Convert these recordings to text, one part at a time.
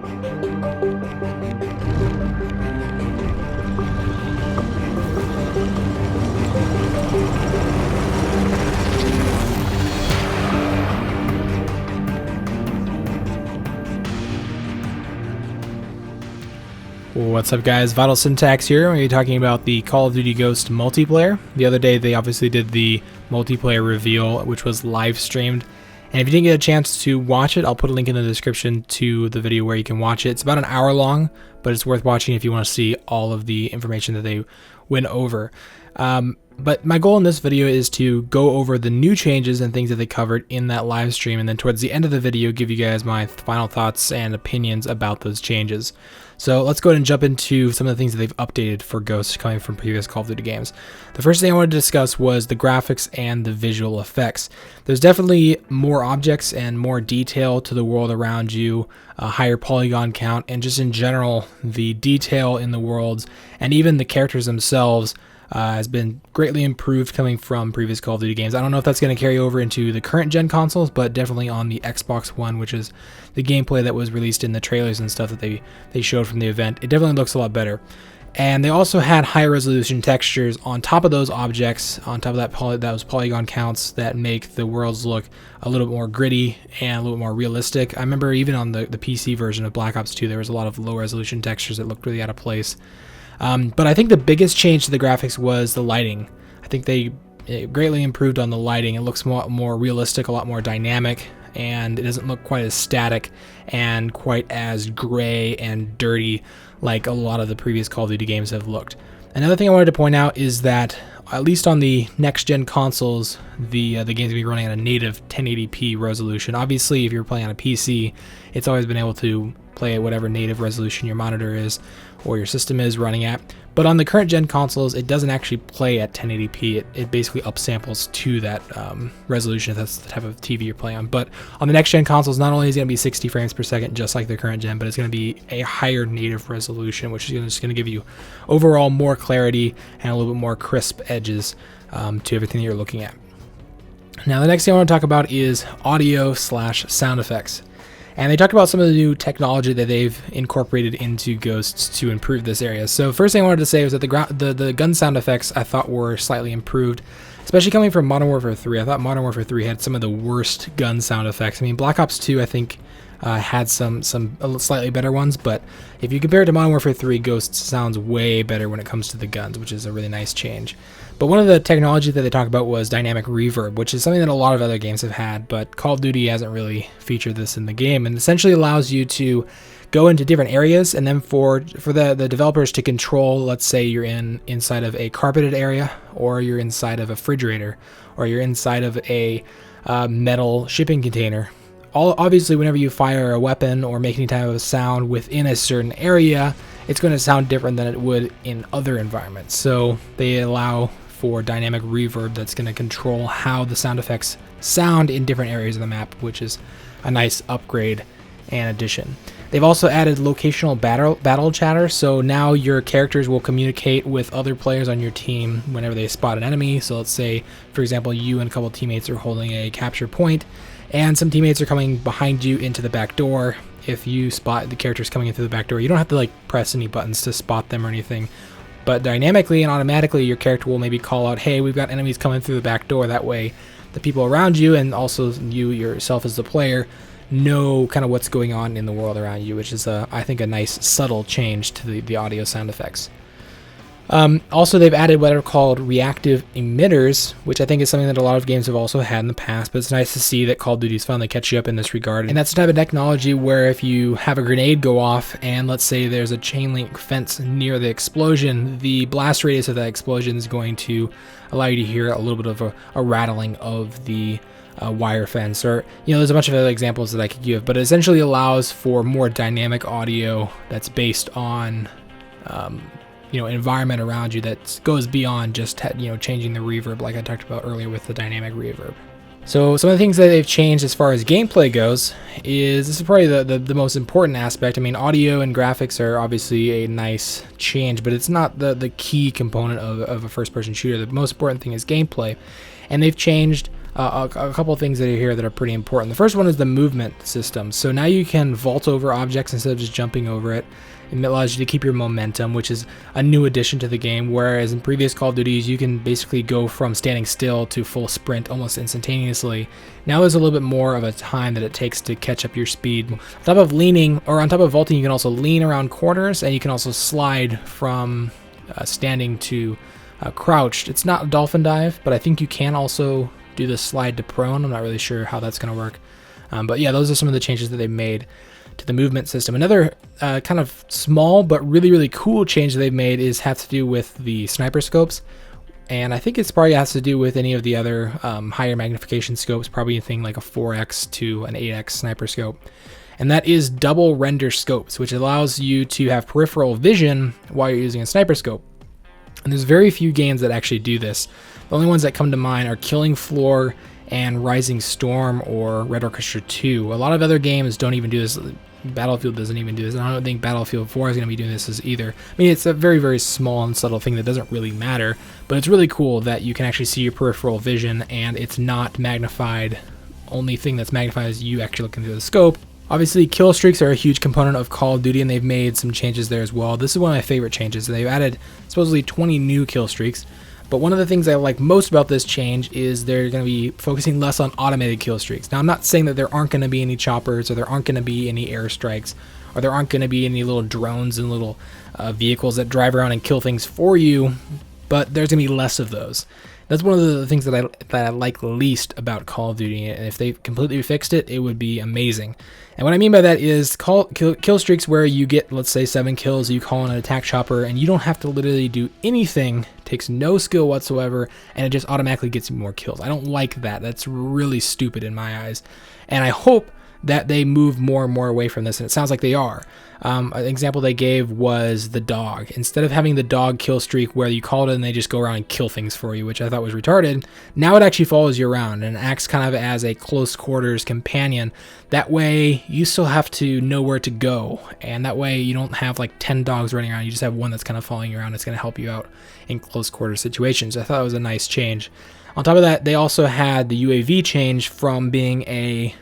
What's up, guys? Vital Syntax here. We're going to be talking about the Call of Duty Ghost multiplayer. The other day they obviously did the multiplayer reveal, which was live streamed. And if you didn't get a chance to watch it, I'll put a link in the description to the video where you can watch it. It's about an hour long, but it's worth watching if you want to see all of the information that they went over. But my goal in this video is to go over the new changes and things that they covered in that live stream, and then towards the end of the video give you guys my final thoughts and opinions about those changes. So let's go ahead and jump into some of the things that they've updated for Ghost coming from previous Call of Duty games. The first thing I wanted to discuss was the graphics and the visual effects. There's definitely more objects and more detail to the world around you, a higher polygon count, and just in general the detail in the worlds and even the characters themselves has been greatly improved coming from previous Call of Duty games. I don't know if that's going to carry over into the current gen consoles, but definitely on the Xbox One, which is the gameplay that was released in the trailers and stuff that they showed from the event. It definitely looks a lot better. And they also had high resolution textures on top of those objects, on top of those polygon counts that make the worlds look a little bit more gritty and a little bit more realistic. I remember even on the PC version of Black Ops 2, there was a lot of low resolution textures that looked really out of place. But I think the biggest change to the graphics was the lighting. I think they greatly improved on the lighting. It looks more realistic, a lot more dynamic, and it doesn't look quite as static and quite as gray and dirty like a lot of the previous Call of Duty games have looked. Another thing I wanted to point out is that at least on the next-gen consoles, the games will be running at a native 1080p resolution. Obviously, if you're playing on a PC, it's always been able to play at whatever native resolution your monitor is or your system is running at. But on the current gen consoles, it doesn't actually play at 1080p. It basically upsamples to that resolution if that's the type of TV you're playing on. But on the next gen consoles, not only is it going to be 60 frames per second just like the current gen, but it's going to be a higher native resolution, which is just going to give you overall more clarity and a little bit more crisp edges to everything that you're looking at. Now, the next thing I want to talk about is audio/sound effects. And they talked about some of the new technology that they've incorporated into Ghosts to improve this area. So first thing I wanted to say was that the gun sound effects I thought were slightly improved, especially coming from Modern Warfare 3. I thought Modern Warfare 3 had some of the worst gun sound effects. I mean, Black Ops 2 I think had some slightly better ones, but if you compare it to Modern Warfare 3, Ghosts sounds way better when it comes to the guns, which is a really nice change. But one of the technology that they talked about was dynamic reverb, which is something that a lot of other games have had, but Call of Duty hasn't really featured this in the game, and essentially allows you to go into different areas, and then for the developers to control, let's say you're inside of a carpeted area, or you're inside of a refrigerator, or you're inside of a metal shipping container. Obviously, whenever you fire a weapon or make any type of sound within a certain area, it's going to sound different than it would in other environments. So they allow for dynamic reverb that's going to control how the sound effects sound in different areas of the map, which is a nice upgrade and addition. They've also added locational battle chatter, so now your characters will communicate with other players on your team whenever they spot an enemy. So let's say, for example, you and a couple teammates are holding a capture point, and some teammates are coming behind you into the back door. If you spot the characters coming in through the back door, you don't have to press any buttons to spot them or anything, but dynamically and automatically your character will maybe call out, hey, we've got enemies coming through the back door. That way the people around you, and also you yourself as the player, know kind of what's going on in the world around you, which is I think a nice subtle change to the audio sound effects. Also, they've added what are called reactive emitters, which I think is something that a lot of games have also had in the past, but it's nice to see that Call of Duty's finally catching up in this regard. And that's the type of technology where if you have a grenade go off and let's say there's a chain link fence near the explosion, the blast radius of that explosion is going to allow you to hear a little bit of a rattling of the wire fence, or there's a bunch of other examples that I could give, but it essentially allows for more dynamic audio that's based on environment around you that goes beyond just changing the reverb like I talked about earlier with the dynamic reverb. So some of the things that they've changed as far as gameplay goes is, this is probably the most important aspect. I mean, audio and graphics are obviously a nice change, but it's not the key component of a first-person shooter. The most important thing is gameplay, and they've changed a couple of things that are here that are pretty important. The first one is the movement system. So now you can vault over objects instead of just jumping over it. It allows you to keep your momentum, which is a new addition to the game, whereas in previous Call of Duties, you can basically go from standing still to full sprint almost instantaneously. Now there's a little bit more of a time that it takes to catch up your speed. On top of leaning, or on top of vaulting, you can also lean around corners, and you can also slide from standing to crouched. It's not a dolphin dive, but I think you can also do the slide to prone. I'm not really sure how that's going to work. But yeah, those are some of the changes that they made to the movement system. Another kind of small but really, really cool change that they've made has to do with the sniper scopes. And I think it's probably has to do with any of the other higher magnification scopes, probably anything like a 4x to an 8x sniper scope. And that is double render scopes, which allows you to have peripheral vision while you're using a sniper scope. And there's very few games that actually do this. The only ones that come to mind are Killing Floor and Rising Storm or Red Orchestra 2. A lot of other games don't even do this. Battlefield doesn't even do this, and I don't think Battlefield 4 is going to be doing this either. I mean, it's a very, very small and subtle thing that doesn't really matter, but it's really cool that you can actually see your peripheral vision, and it's not magnified. Only thing that's magnified is you actually looking through the scope. Obviously, kill streaks are a huge component of Call of Duty, and they've made some changes there as well. This is one of my favorite changes. They've added supposedly 20 new kill streaks. But one of the things I like most about this change is they're going to be focusing less on automated kill streaks. Now, I'm not saying that there aren't going to be any choppers, or there aren't going to be any airstrikes, or there aren't going to be any little drones and little vehicles that drive around and kill things for you, but there's going to be less of those. That's one of the things that I like least about Call of Duty, and if they completely fixed it, it would be amazing. And what I mean by that is kill streaks where you get, let's say, 7 kills, you call in an attack chopper, and you don't have to literally do anything, takes no skill whatsoever, and it just automatically gets you more kills. I don't like that. That's really stupid in my eyes. And I hope that they move more and more away from this, and it sounds like they are. An example they gave was the dog. Instead of having the dog kill streak where you call it and they just go around and kill things for you, which I thought was retarded, now it actually follows you around and acts kind of as a close quarters companion. That way you still have to know where to go, and that way you don't have like 10 dogs running around. You just have one that's kind of following you around. It's going to help you out in close quarters situations. I thought it was a nice change. On top of that, they also had the UAV change from being a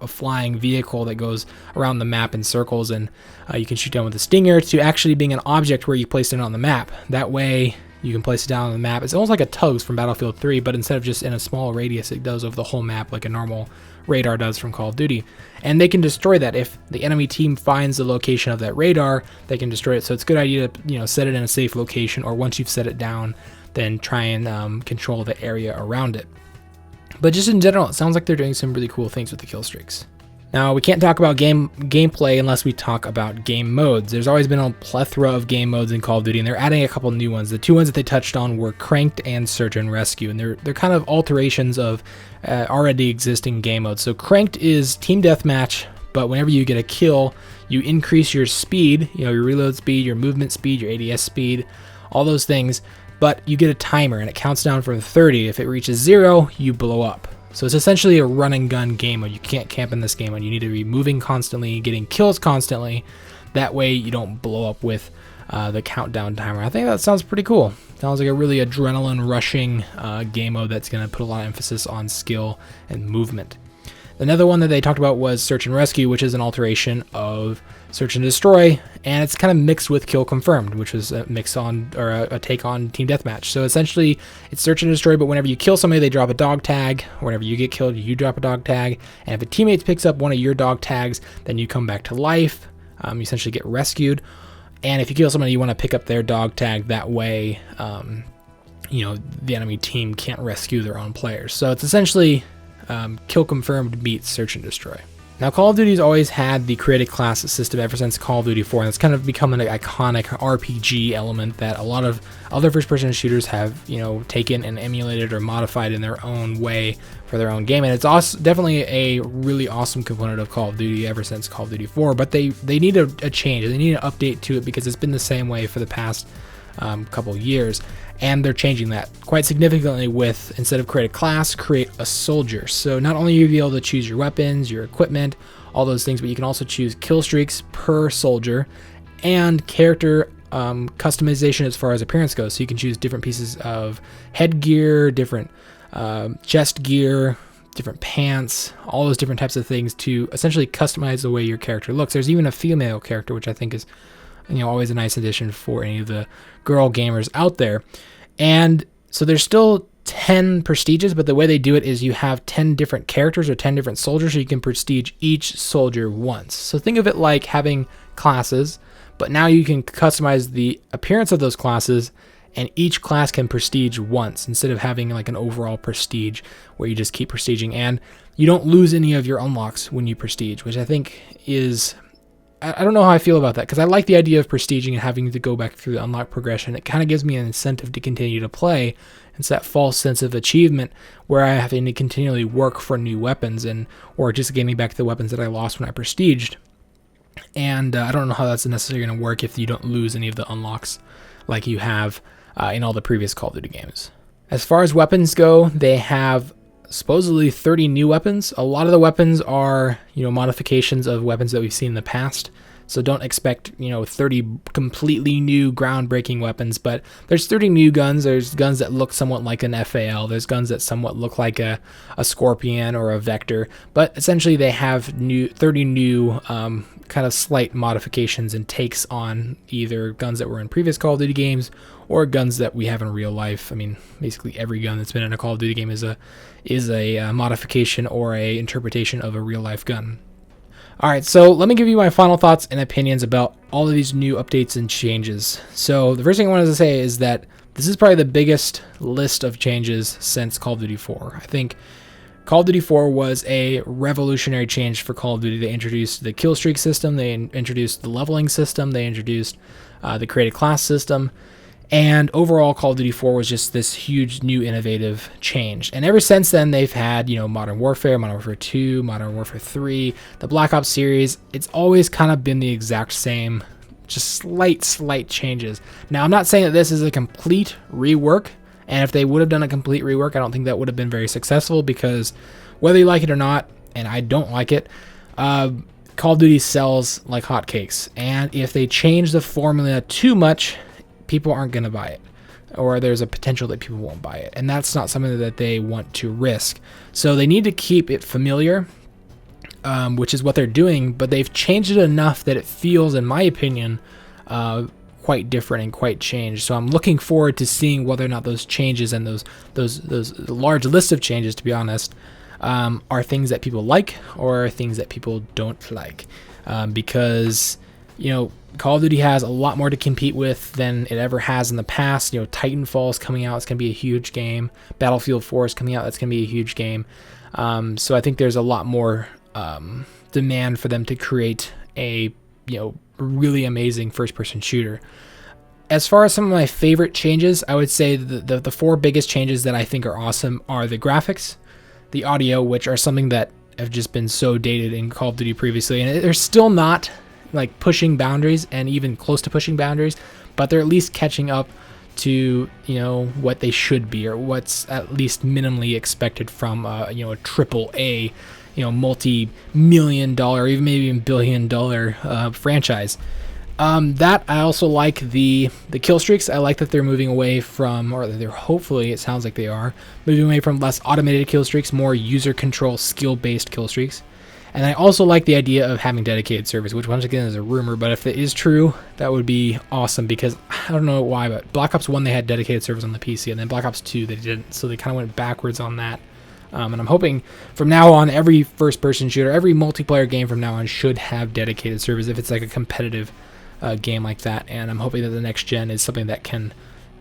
flying vehicle that goes around the map in circles, and you can shoot down with a stinger, to actually being an object where you place it on the map. That way you can place it down on the map. It's almost like a Tugs from Battlefield 3, but instead of just in a small radius, it does over the whole map like a normal radar does from Call of Duty. And they can destroy that. If the enemy team finds the location of that radar, they can destroy it. So it's a good idea to set it in a safe location, or once you've set it down, then try and control the area around it. But just in general, it sounds like they're doing some really cool things with the kill streaks. Now, we can't talk about gameplay unless we talk about game modes. There's always been a plethora of game modes in Call of Duty, and they're adding a couple new ones. The two ones that they touched on were Cranked and Search and Rescue, and they're kind of alterations of already existing game modes. So Cranked is team deathmatch, but whenever you get a kill, you increase your speed, your reload speed, your movement speed, your ADS speed, all those things. But you get a timer, and it counts down from 30. If it reaches 0, you blow up. So it's essentially a run and gun game mode. You can't camp in this game mode. You need to be moving constantly, getting kills constantly. That way you don't blow up with the countdown timer. I think that sounds pretty cool. Sounds like a really adrenaline rushing game mode that's going to put a lot of emphasis on skill and movement. Another one that they talked about was Search and Rescue, which is an alteration of Search and Destroy, and it's kind of mixed with Kill Confirmed, which is a mix on, or a take on Team Deathmatch. So essentially, it's Search and Destroy, but whenever you kill somebody, they drop a dog tag. Whenever you get killed, you drop a dog tag. And if a teammate picks up one of your dog tags, then you come back to life. You essentially get rescued. And if you kill somebody, you want to pick up their dog tag. That way, the enemy team can't rescue their own players. So it's essentially Kill Confirmed meets Search and Destroy. Now, Call of Duty's always had the created class system ever since Call of Duty 4, and it's kind of become an iconic RPG element that a lot of other first-person shooters have, taken and emulated or modified in their own way for their own game. And it's also definitely a really awesome component of Call of Duty ever since Call of Duty 4, but they need a change. They need an update to it because it's been the same way for the past couple years, and they're changing that quite significantly with, instead of create a class, create a soldier. So not only will you be able to choose your weapons, your equipment, all those things, but you can also choose kill streaks per soldier and character customization as far as appearance goes. So you can choose different pieces of headgear, different chest gear, different pants, all those different types of things to essentially customize the way your character looks. There's even a female character, which I think is, always a nice addition for any of the girl gamers out there. And so there's still 10 prestiges, but the way they do it is you have 10 different characters or 10 different soldiers, so you can prestige each soldier once. So think of it like having classes, but now you can customize the appearance of those classes, and each class can prestige once instead of having like an overall prestige where you just keep prestiging, and you don't lose any of your unlocks when you prestige, which I think is, I don't know how I feel about that, because I like the idea of prestiging and having to go back through the unlock progression. It kind of gives me an incentive to continue to play. It's that false sense of achievement where I have to continually work for new weapons or just getting back the weapons that I lost when I prestiged. And I don't know how that's necessarily going to work if you don't lose any of the unlocks like you have in all the previous Call of Duty games. As far as weapons go, they have supposedly 30 new weapons. A lot of the weapons are, modifications of weapons that we've seen in the past. So don't expect, 30 completely new groundbreaking weapons, but there's 30 new guns. There's guns that look somewhat like an FAL. There's guns that somewhat look like a Scorpion or a Vector, but essentially they have 30 new kind of slight modifications and takes on either guns that were in previous Call of Duty games or guns that we have in real life. I mean, basically every gun that's been in a Call of Duty game is a modification or a interpretation of a real life gun. Alright, so let me give you my final thoughts and opinions about all of these new updates and changes. So the first thing I wanted to say is that this is probably the biggest list of changes since Call of Duty 4. I think Call of Duty 4 was a revolutionary change for Call of Duty. They introduced the kill streak system, they introduced the leveling system, they introduced the created class system, and overall Call of Duty 4 was just this huge new innovative change. And ever since then they've had, Modern Warfare, Modern Warfare 2, Modern Warfare 3, the Black Ops series. It's always kind of been the exact same, just slight changes. Now I'm not saying that this is a complete rework, and if they would have done a complete rework, I don't think that would have been very successful, because whether you like it or not, and I don't like it, Call of Duty sells like hotcakes. And if they change the formula too much, people aren't going to buy it, or there's a potential that people won't buy it, and that's not something that they want to risk. So they need to keep it familiar, which is what they're doing, but they've changed it enough that it feels, in my opinion, quite different and quite changed. So I'm looking forward to seeing whether or not those changes and those large list of changes, to be honest, are things that people like or are things that people don't like, because Call of Duty has a lot more to compete with than it ever has in the past. Titanfall is coming out. It's going to be a huge game. Battlefield 4 is coming out. That's going to be a huge game. So I think there's a lot more demand for them to create a really amazing first-person shooter. As far as some of my favorite changes, I would say the four biggest changes that I think are awesome are the graphics, the audio, which are something that have just been so dated in Call of Duty previously, and they're still not like pushing boundaries and even close to pushing boundaries, but they're at least catching up to what they should be, or what's at least minimally expected from a triple A multi-million dollar, even maybe even billion-dollar franchise. That I also like the kill streaks. I like that they're moving away from, or they're hopefully, it sounds like they are moving away from less automated kill streaks, more user control, skill-based kill streaks. And I also like the idea of having dedicated servers, which once again is a rumor, but if it is true, that would be awesome, because I don't know why, but Black Ops 1 they had dedicated servers on the PC, and then Black Ops 2 they didn't, so they kind of went backwards on that. And I'm hoping from now on, every first-person shooter, every multiplayer game from now on should have dedicated servers if it's like a competitive game like that. And I'm hoping that the next gen is something that can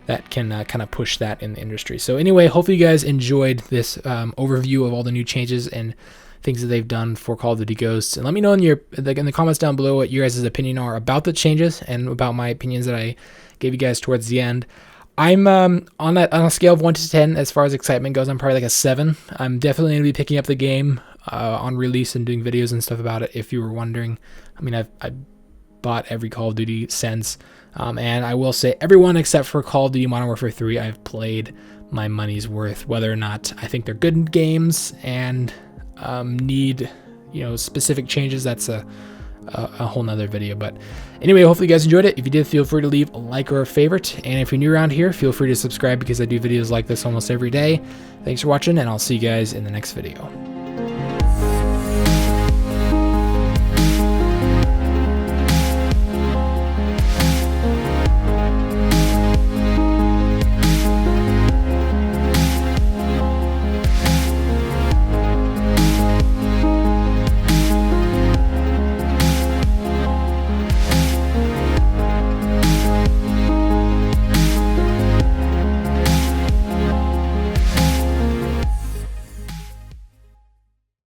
kind of push that in the industry. So anyway, hopefully you guys enjoyed this overview of all the new changes and things that they've done for Call of Duty Ghosts, and let me know in the comments down below what your guys' opinion are about the changes and about my opinions that I gave you guys towards the end. I'm on a scale of 1 to 10 as far as excitement goes. I'm probably like a 7. I'm definitely going to be picking up the game on release and doing videos and stuff about it, if you were wondering. I mean, I've bought every Call of Duty since, and I will say everyone except for Call of Duty Modern Warfare 3 I've played my money's worth. Whether or not I think they're good games and need specific changes, that's a whole nother video. But anyway, hopefully you guys enjoyed it. If you did, feel free to leave a like or a favorite. And if you're new around here, feel free to subscribe because I do videos like this almost every day. Thanks for watching, and I'll see you guys in the next video.